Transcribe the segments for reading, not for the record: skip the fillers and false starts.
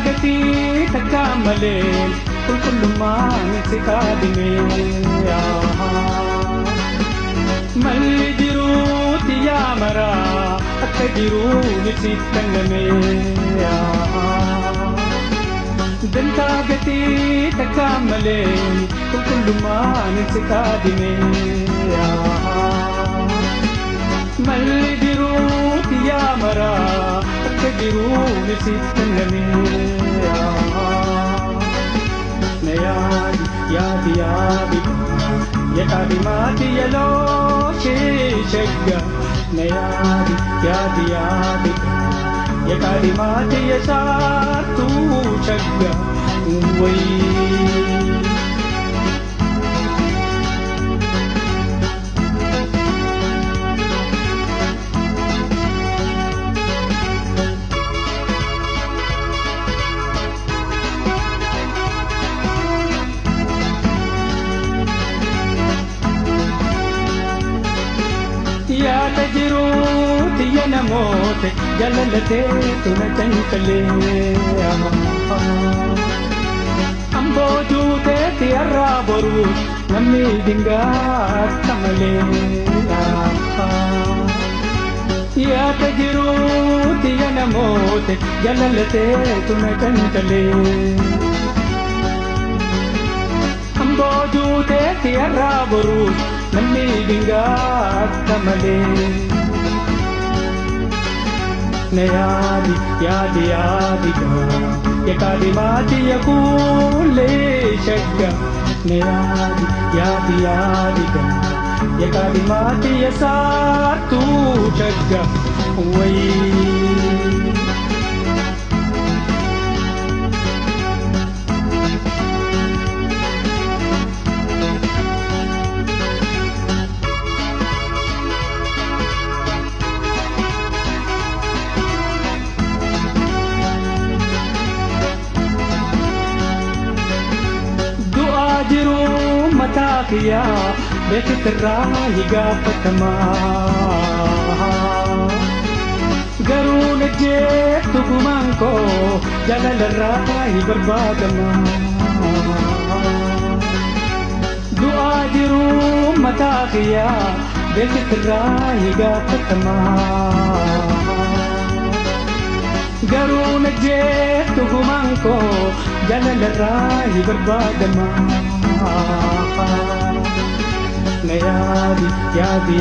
gatii takkaa malee qulqullummaan si kaadime malli jiruuti yaa maraa akka jiruun siif kenname dantaa gatii takkaa malee qulqullummaan si kaadime malli jiruuti yaa maraa akka jiruun siif kenname na yaadi ya kalimati ya loshee shagga na yaadi ya kalimati ya saatu shagga yaa tajiruuti ya namoota jaalalateetu na cancalee amboo juuteeti har'aa boruu namni dingaata malee yaa tajiruuti ya namoota jaalalateetu na cancalee amboo juuteeti har'aa boruu namni dingaata malee na yaadi ya kalimati ya kulee shagga na yaadi ya kalimati ya saatu shagga jiru mataa kiyyaa beekitirraa higaafatamaa garuu najjeetu gumaan koo jaalalarraa hibarbaadamaa du'aa jiru mataa kiyyaa beekitirraa higaafatamaa garuu najjeetu gumaan koo jaalalarraa hibarbaadamaa na yaadi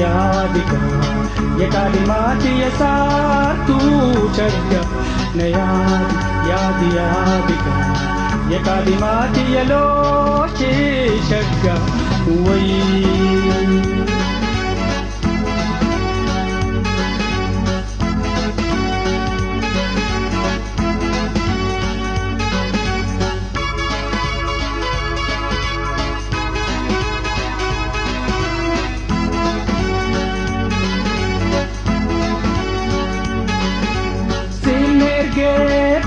ya kalimati ya saatu shagga na yaadi ya kalimati ya loshee shagga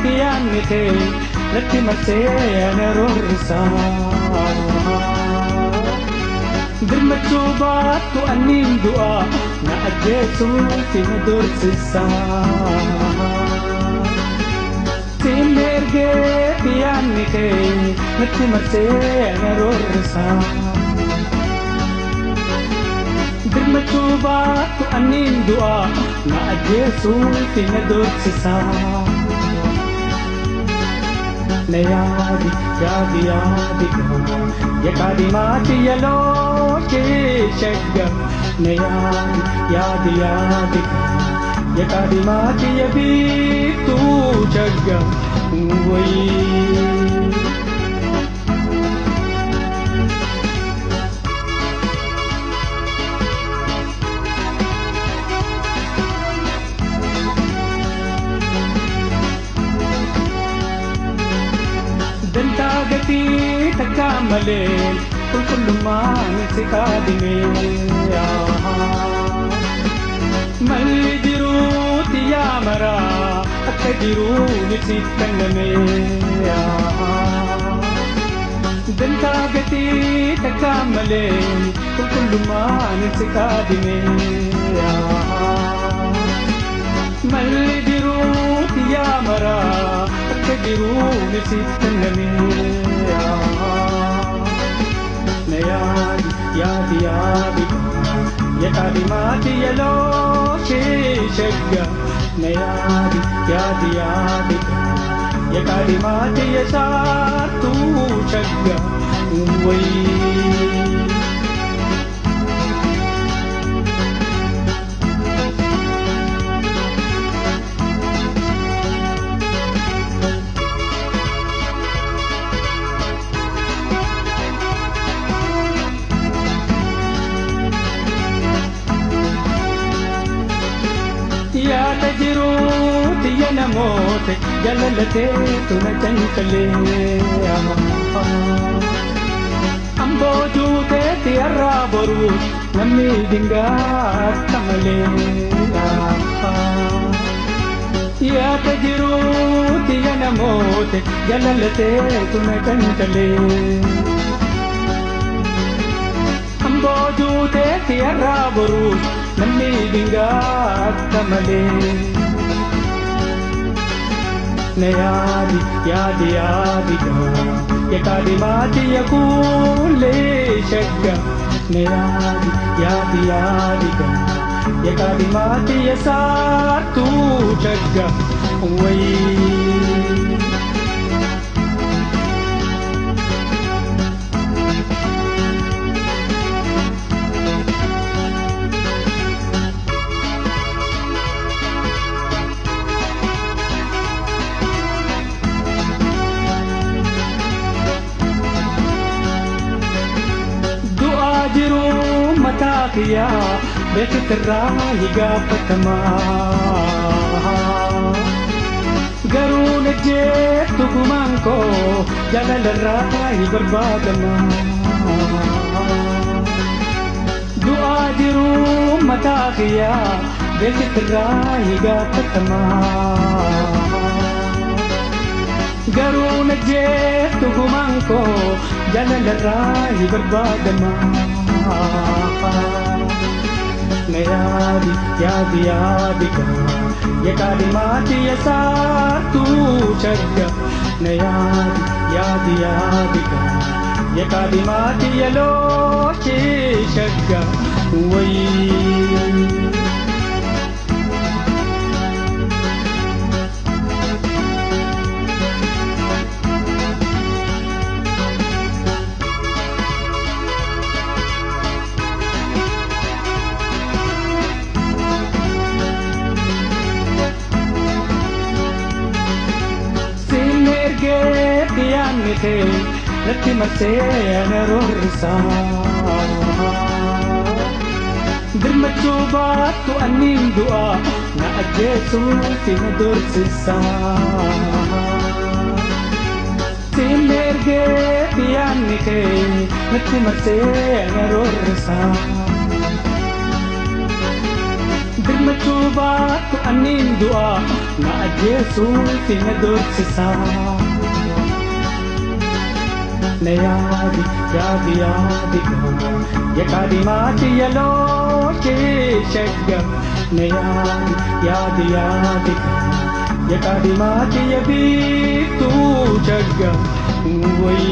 biyaannite natti marsee ana roorrisaa birmachuu baattu anniin du'aa na ajjeesuuti na dorsisaa siin ergee biyaannite natti marsee ana roorrisaa birmachuu baattu anniin du'aa na ajjeesuuti na dorsisaa na yaadi ya kalimati ya loshee shagga na yaadi ya kalimati ya biiftuu shagga dantaa gatii takkaa malee qulqullummaan si kaadime malli jiruuti yaa maraa akka jiruun siif kenname dantaa gatii takkaa malee qulqullummaan si kaadime malli jiruuti yaa maraa akka jiruun siif kenname na yaadi yakadimaati yaloo shagga na yaadi yakadimaati yasaatu shagga way yaada jiruuti ya namoota jaalalateetu na cancalee amboo juuteeti har'aa boruu namni dingaata malee yaada jiruuti ya namoota jaalalateetu na cancalee amboo juuteeti har'aa boruu namni dingaata malee na yaadi yakadimaati yakuulee shagga na yaadi yakadimaati yasaatu shagga way jiru matakiya bekitra higafatama garun jettu gumanko jalalarra hiberbagama dua jiru matakiya bekitra higafatama garun jettu gumanko jalalarra hiberbagama na yaadi yakadimaati yasaatu shagga na yaadi yakadimaati yaloo shagga way yaannite natti marsee ana roorrisaa dirmachuu baattu anniin du'a na ajjeesuuti na dorsisaa siin ergeetti yaannite natti marsee ana roorrisaa dirmachuu baattu anniin du'a na ajjeesuuti na dorsisaa na yaadi yakadimaati yaloo shagga na yaadi yakadimaati yabiitu shagga way